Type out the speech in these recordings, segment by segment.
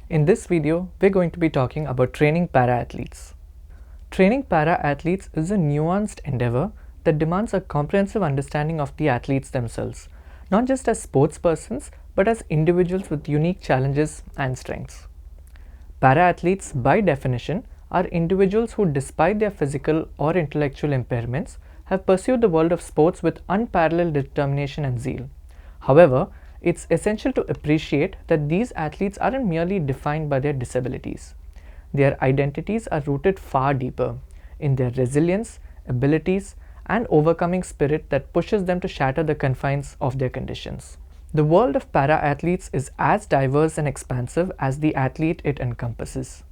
In this video, we're going to be talking about training para-athletes. Training para-athletes is a nuanced endeavor that demands a comprehensive understanding of the athletes themselves, not just as sports persons, but as individuals with unique challenges and strengths. Para-athletes, by definition, are individuals who, despite their physical or intellectual impairments, have pursued the world of sports with unparalleled determination and zeal. However, it's essential to appreciate that these athletes aren't merely defined by their disabilities. Their identities are rooted far deeper in their resilience, abilities, and overcoming spirit that pushes them to shatter the confines of their conditions. The world of para-athletes is as diverse and expansive as the athlete it encompasses,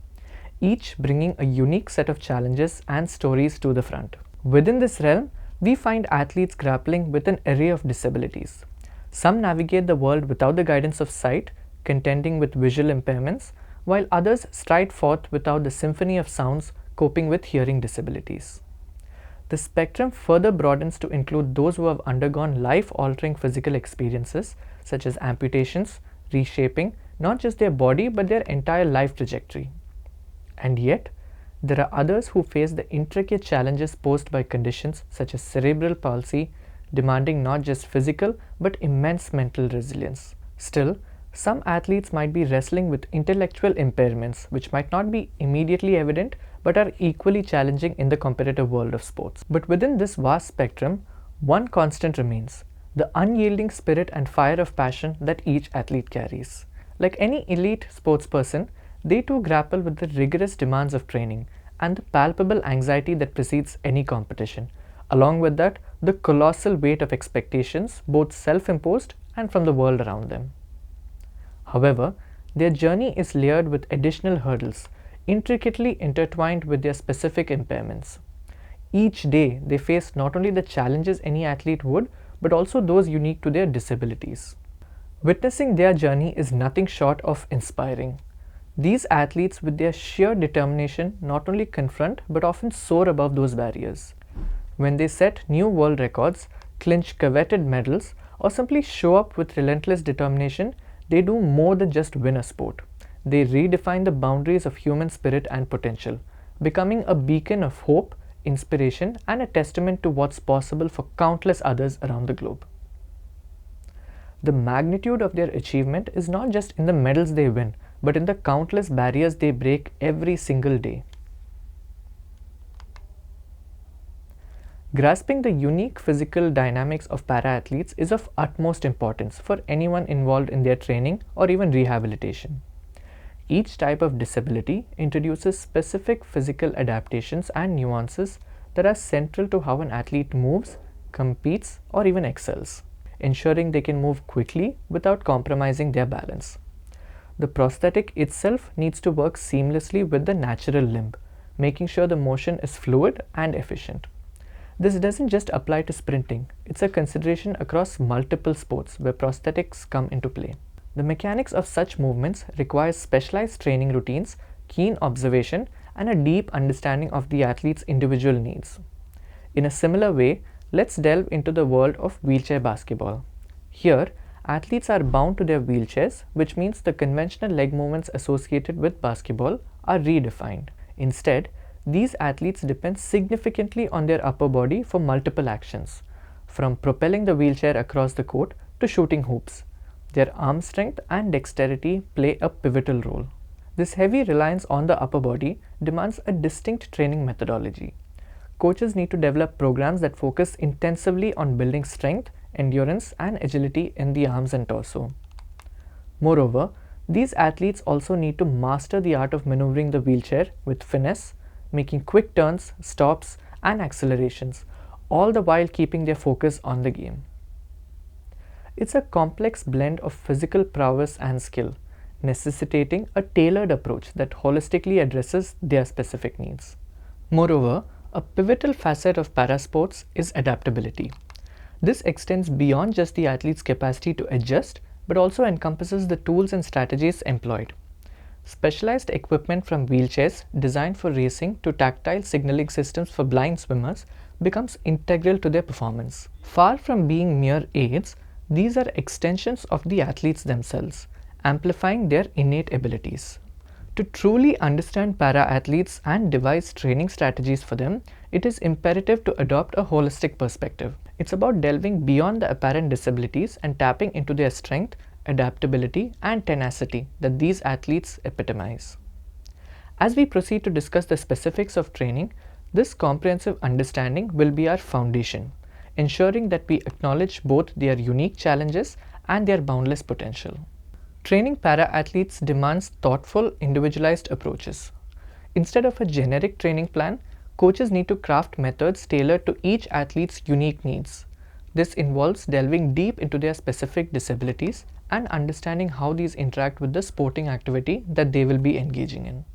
each bringing a unique set of challenges and stories to the front. Within this realm, we find athletes grappling with an array of disabilities. Some navigate the world without the guidance of sight, contending with visual impairments, while others stride forth without the symphony of sounds, coping with hearing disabilities. The spectrum further broadens to include those who have undergone life-altering physical experiences such as amputations, reshaping not just their body but their entire life trajectory. And yet, there are others who face the intricate challenges posed by conditions such as cerebral palsy, demanding not just physical but immense mental resilience. Still, some athletes might be wrestling with intellectual impairments which might not be immediately evident but are equally challenging in the competitive world of sports. But within this vast spectrum, one constant remains: the unyielding spirit and fire of passion that each athlete carries. Like any elite sportsperson, they too grapple with the rigorous demands of training and the palpable anxiety that precedes any competition. Along with that, the colossal weight of expectations, both self-imposed and from the world around them. However, their journey is layered with additional hurdles, intricately intertwined with their specific impairments. Each day, they face not only the challenges any athlete would, but also those unique to their disabilities. Witnessing their journey is nothing short of inspiring. These athletes, with their sheer determination, not only confront but often soar above those barriers. When they set new world records, clinch coveted medals, or simply show up with relentless determination, they do more than just win a sport. They redefine the boundaries of human spirit and potential, becoming a beacon of hope, inspiration, and a testament to what's possible for countless others around the globe. The magnitude of their achievement is not just in the medals they win, but in the countless barriers they break every single day. Grasping the unique physical dynamics of para-athletes is of utmost importance for anyone involved in their training or even rehabilitation. Each type of disability introduces specific physical adaptations and nuances that are central to how an athlete moves, competes, or even excels, ensuring they can move quickly without compromising their balance. The prosthetic itself needs to work seamlessly with the natural limb, making sure the motion is fluid and efficient. This doesn't just apply to sprinting, it's a consideration across multiple sports where prosthetics come into play. The mechanics of such movements require specialized training routines, keen observation, and a deep understanding of the athlete's individual needs. In a similar way, let's delve into the world of wheelchair basketball. Here, athletes are bound to their wheelchairs, which means the conventional leg movements associated with basketball are redefined. Instead, these athletes depend significantly on their upper body for multiple actions, from propelling the wheelchair across the court to shooting hoops. Their arm strength and dexterity play a pivotal role. This heavy reliance on the upper body demands a distinct training methodology. Coaches need to develop programs that focus intensively on building strength, endurance, and agility in the arms and torso. Moreover, these athletes also need to master the art of maneuvering the wheelchair with finesse, making quick turns, stops, and accelerations, all the while keeping their focus on the game. It's a complex blend of physical prowess and skill, necessitating a tailored approach that holistically addresses their specific needs. Moreover, a pivotal facet of parasports is adaptability. This extends beyond just the athlete's capacity to adjust, but also encompasses the tools and strategies employed. Specialized equipment from wheelchairs designed for racing to tactile signaling systems for blind swimmers becomes integral to their performance. Far from being mere aids, these are extensions of the athletes themselves, amplifying their innate abilities. To truly understand para-athletes and devise training strategies for them, it is imperative to adopt a holistic perspective. It's about delving beyond the apparent disabilities and tapping into their strength, adaptability, and tenacity that these athletes epitomize. As we proceed to discuss the specifics of training, this comprehensive understanding will be our foundation, ensuring that we acknowledge both their unique challenges and their boundless potential. Training para-athletes demands thoughtful, individualized approaches. Instead of a generic training plan, coaches need to craft methods tailored to each athlete's unique needs. This involves delving deep into their specific disabilities and understanding how these interact with the sporting activity that they will be engaging in.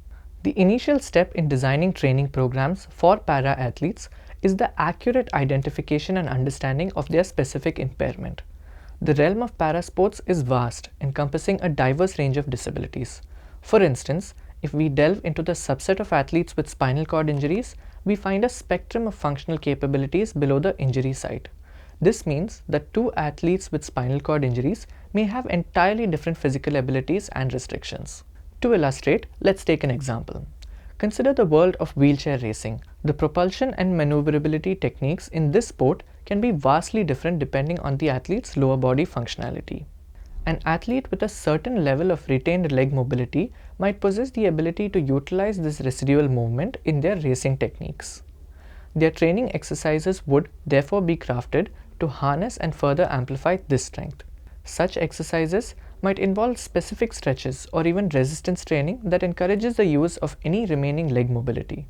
The initial step in designing training programs for para-athletes is the accurate identification and understanding of their specific impairment. The realm of parasports is vast, encompassing a diverse range of disabilities. For instance, if we delve into the subset of athletes with spinal cord injuries, we find a spectrum of functional capabilities below the injury site. This means that two athletes with spinal cord injuries may have entirely different physical abilities and restrictions. To illustrate, let's take an example. Consider the world of wheelchair racing. The propulsion and maneuverability techniques in this sport can be vastly different depending on the athlete's lower body functionality. An athlete with a certain level of retained leg mobility might possess the ability to utilize this residual movement in their racing techniques. Their training exercises would therefore be crafted to harness and further amplify this strength. Such exercises might involve specific stretches or even resistance training that encourages the use of any remaining leg mobility.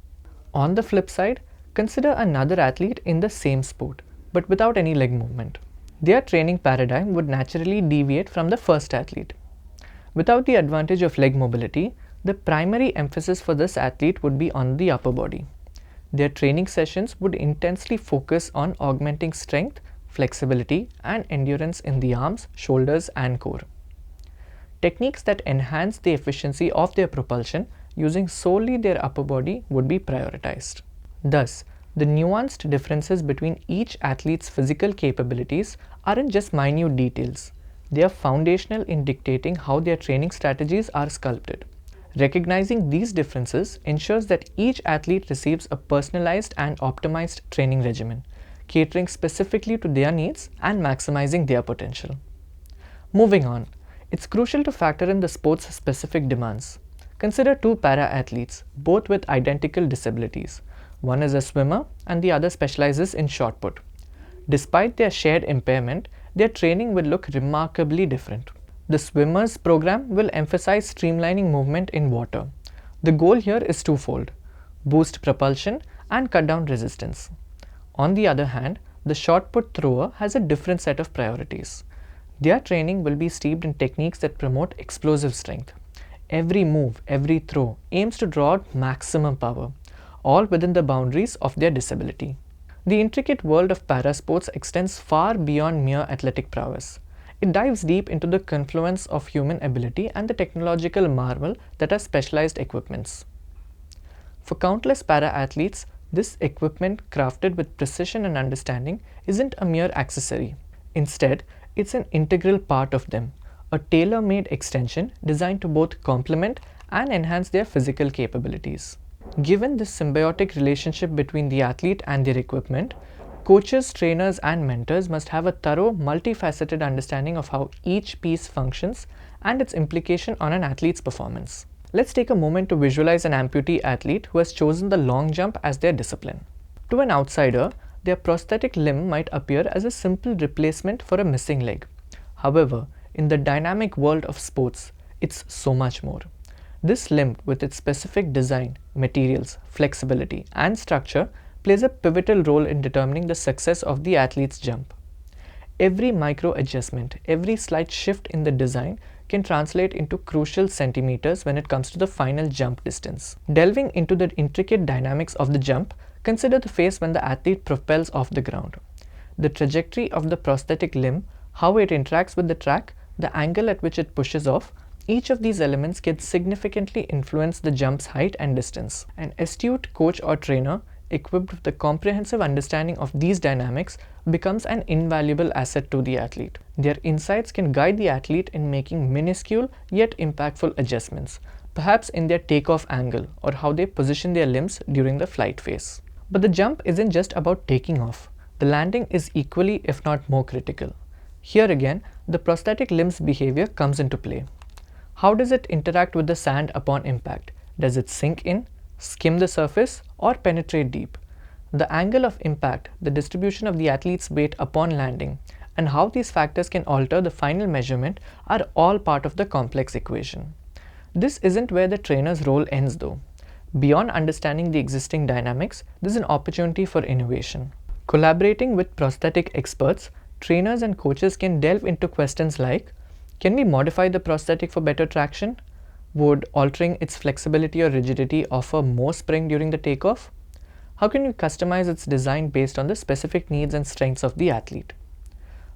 On the flip side, consider another athlete in the same sport, but without any leg movement. Their training paradigm would naturally deviate from the first athlete. Without the advantage of leg mobility, the primary emphasis for this athlete would be on the upper body. Their training sessions would intensely focus on augmenting strength, flexibility, and endurance in the arms, shoulders, and core. Techniques that enhance the efficiency of their propulsion using solely their upper body would be prioritized. Thus, the nuanced differences between each athlete's physical capabilities aren't just minute details. They are foundational in dictating how their training strategies are sculpted. Recognizing these differences ensures that each athlete receives a personalized and optimized training regimen, catering specifically to their needs and maximizing their potential. Moving on, it's crucial to factor in the sport's specific demands. Consider two para-athletes, both with identical disabilities. One is a swimmer and the other specializes in shot put. Despite their shared impairment, their training will look remarkably different. The swimmer's program will emphasize streamlining movement in water. The goal here is twofold: boost propulsion and cut down resistance. On the other hand, the shot put thrower has a different set of priorities. Their training will be steeped in techniques that promote explosive strength. Every move, every throw aims to draw out maximum power, all within the boundaries of their disability. The intricate world of parasports extends far beyond mere athletic prowess. It dives deep into the confluence of human ability and the technological marvel that are specialized equipments. For countless para-athletes, this equipment, crafted with precision and understanding, isn't a mere accessory. Instead, it's an integral part of them, a tailor-made extension designed to both complement and enhance their physical capabilities. Given this symbiotic relationship between the athlete and their equipment, coaches, trainers, and mentors must have a thorough, multifaceted understanding of how each piece functions and its implication on an athlete's performance. Let's take a moment to visualize an amputee athlete who has chosen the long jump as their discipline. To an outsider, their prosthetic limb might appear as a simple replacement for a missing leg. However, in the dynamic world of sports, it's so much more. This limb, with its specific design, materials, flexibility, and structure, plays a pivotal role in determining the success of the athlete's jump. Every micro adjustment, every slight shift in the design can translate into crucial centimeters when it comes to the final jump distance. Delving into the intricate dynamics of the jump, consider the phase when the athlete propels off the ground. The trajectory of the prosthetic limb, how it interacts with the track, the angle at which it pushes off, each of these elements can significantly influence the jump's height and distance. An astute coach or trainer equipped with a comprehensive understanding of these dynamics, becomes an invaluable asset to the athlete. Their insights can guide the athlete in making minuscule yet impactful adjustments, perhaps in their takeoff angle or how they position their limbs during the flight phase. But the jump isn't just about taking off. The landing is equally, if not more, critical. Here again, the prosthetic limb's behavior comes into play. How does it interact with the sand upon impact? Does it sink in, skim the surface, or penetrate deep? The angle of impact, the distribution of the athlete's weight upon landing, and how these factors can alter the final measurement are all part of the complex equation. This isn't where the trainer's role ends though. Beyond understanding the existing dynamics, there's an opportunity for innovation. Collaborating with prosthetic experts, trainers and coaches can delve into questions like, can we modify the prosthetic for better traction? Would altering its flexibility or rigidity offer more spring during the takeoff? How can we customize its design based on the specific needs and strengths of the athlete?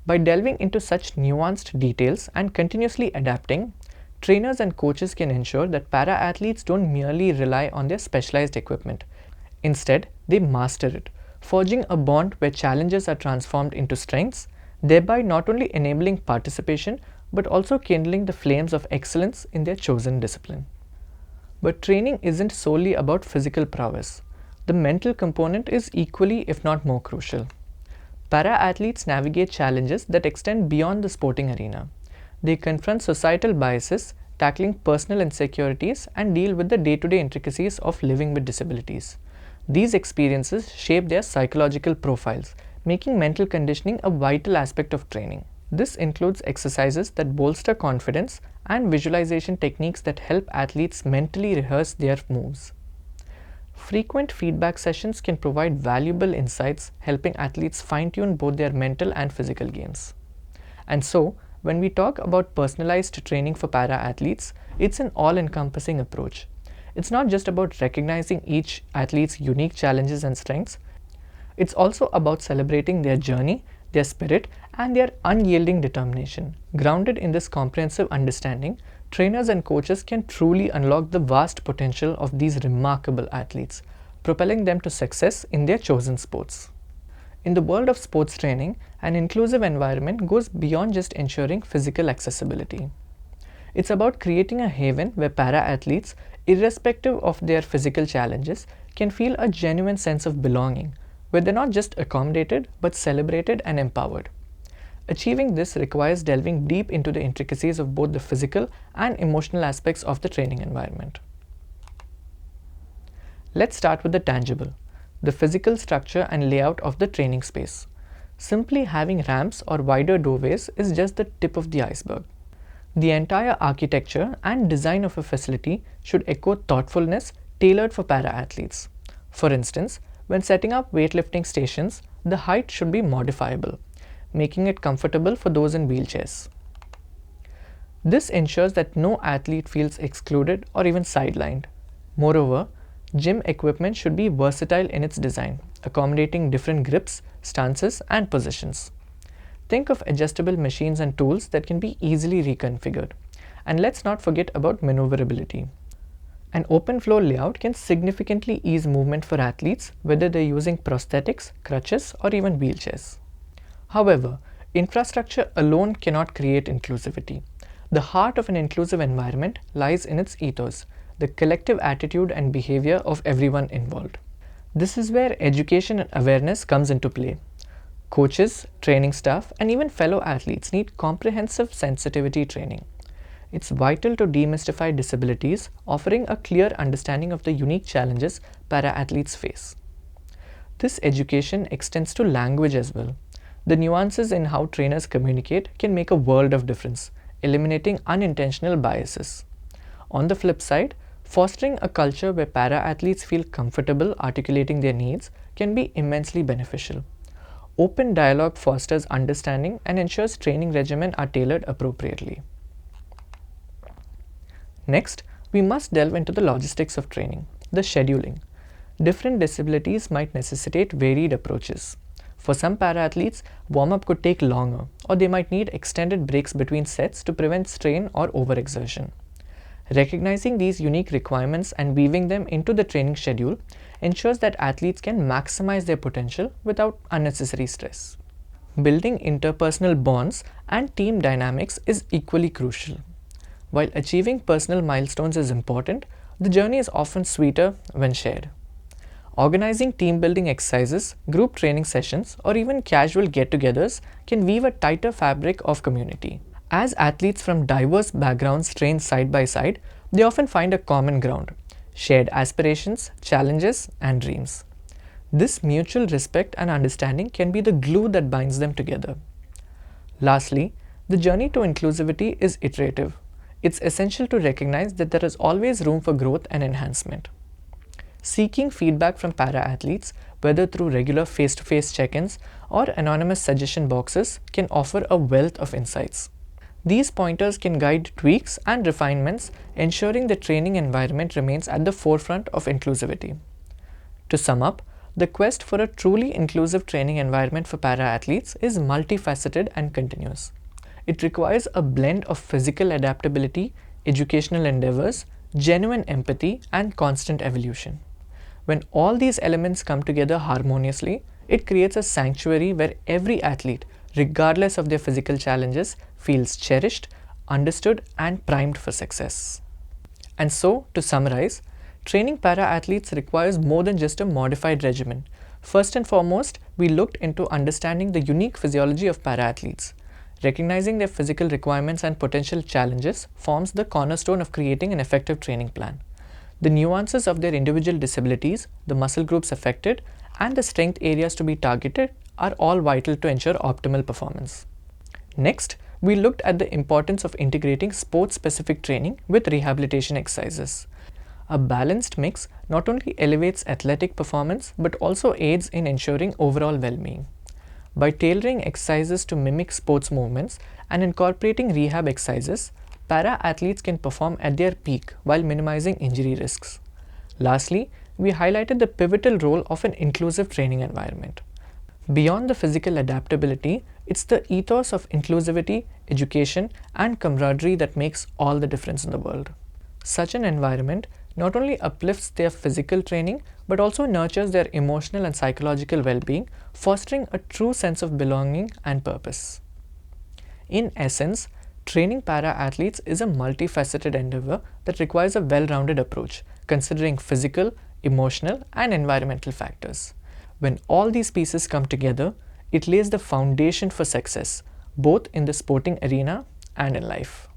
By delving into such nuanced details and continuously adapting, trainers and coaches can ensure that para-athletes don't merely rely on their specialized equipment. Instead, they master it, forging a bond where challenges are transformed into strengths, thereby not only enabling participation but also kindling the flames of excellence in their chosen discipline. But training isn't solely about physical prowess. The mental component is equally, if not more, crucial. Para-athletes navigate challenges that extend beyond the sporting arena. They confront societal biases, tackling personal insecurities, and deal with the day-to-day intricacies of living with disabilities. These experiences shape their psychological profiles, making mental conditioning a vital aspect of training. This includes exercises that bolster confidence and visualization techniques that help athletes mentally rehearse their moves. Frequent feedback sessions can provide valuable insights, helping athletes fine-tune both their mental and physical games. And so, when we talk about personalized training for para-athletes, it's an all-encompassing approach. It's not just about recognizing each athlete's unique challenges and strengths. It's also about celebrating their journey, their spirit, and their unyielding determination. Grounded in this comprehensive understanding, trainers and coaches can truly unlock the vast potential of these remarkable athletes, propelling them to success in their chosen sports. In the world of sports training, an inclusive environment goes beyond just ensuring physical accessibility. It's about creating a haven where para-athletes, irrespective of their physical challenges, can feel a genuine sense of belonging, where they're not just accommodated but celebrated and empowered. Achieving this requires delving deep into the intricacies of both the physical and emotional aspects of the training environment. Let's start with the tangible, the physical structure and layout of the training space. Simply having ramps or wider doorways is just the tip of the iceberg. The entire architecture and design of a facility should echo thoughtfulness tailored for para-athletes. For instance, when setting up weightlifting stations, the height should be modifiable, making it comfortable for those in wheelchairs. This ensures that no athlete feels excluded or even sidelined. Moreover, gym equipment should be versatile in its design, accommodating different grips, stances, and positions. Think of adjustable machines and tools that can be easily reconfigured. And let's not forget about maneuverability. An open floor layout can significantly ease movement for athletes, whether they're using prosthetics, crutches, or even wheelchairs. However, infrastructure alone cannot create inclusivity. The heart of an inclusive environment lies in its ethos, the collective attitude and behavior of everyone involved. This is where education and awareness comes into play. Coaches, training staff, and even fellow athletes need comprehensive sensitivity training. It's vital to demystify disabilities, offering a clear understanding of the unique challenges para-athletes face. This education extends to language as well. The nuances in how trainers communicate can make a world of difference, eliminating unintentional biases. On the flip side, fostering a culture where para-athletes feel comfortable articulating their needs can be immensely beneficial. Open dialogue fosters understanding and ensures training regimens are tailored appropriately. Next, we must delve into the logistics of training, the scheduling. Different disabilities might necessitate varied approaches. For some para-athletes, warm-up could take longer, or they might need extended breaks between sets to prevent strain or overexertion. Recognizing these unique requirements and weaving them into the training schedule ensures that athletes can maximize their potential without unnecessary stress. Building interpersonal bonds and team dynamics is equally crucial. While achieving personal milestones is important, the journey is often sweeter when shared. Organizing team building exercises, group training sessions, or even casual get togethers can weave a tighter fabric of community. As athletes from diverse backgrounds train side by side, they often find a common ground: shared aspirations, challenges, and dreams. This mutual respect and understanding can be the glue that binds them together. Lastly, the journey to inclusivity is iterative. It's essential to recognize that there is always room for growth and enhancement. Seeking feedback from para-athletes, whether through regular face-to-face check-ins or anonymous suggestion boxes, can offer a wealth of insights. These pointers can guide tweaks and refinements, ensuring the training environment remains at the forefront of inclusivity. To sum up, the quest for a truly inclusive training environment for para-athletes is multifaceted and continuous. It requires a blend of physical adaptability, educational endeavors, genuine empathy, and constant evolution. When all these elements come together harmoniously, it creates a sanctuary where every athlete, regardless of their physical challenges, feels cherished, understood, and primed for success. And so, to summarize, training para-athletes requires more than just a modified regimen. First and foremost, we looked into understanding the unique physiology of para-athletes. Recognizing their physical requirements and potential challenges forms the cornerstone of creating an effective training plan. The nuances of their individual disabilities, the muscle groups affected, and the strength areas to be targeted are all vital to ensure optimal performance. Next, we looked at the importance of integrating sport-specific training with rehabilitation exercises. A balanced mix not only elevates athletic performance but also aids in ensuring overall well-being. By tailoring exercises to mimic sports movements and incorporating rehab exercises, para-athletes can perform at their peak while minimizing injury risks. Lastly, we highlighted the pivotal role of an inclusive training environment. Beyond the physical adaptability, it's the ethos of inclusivity, education, and camaraderie that makes all the difference in the world. Such an environment not only uplifts their physical training but also nurtures their emotional and psychological well-being, fostering a true sense of belonging and purpose. In essence, training para-athletes is a multifaceted endeavor that requires a well-rounded approach, considering physical, emotional, and environmental factors. When all these pieces come together, it lays the foundation for success, both in the sporting arena and in life.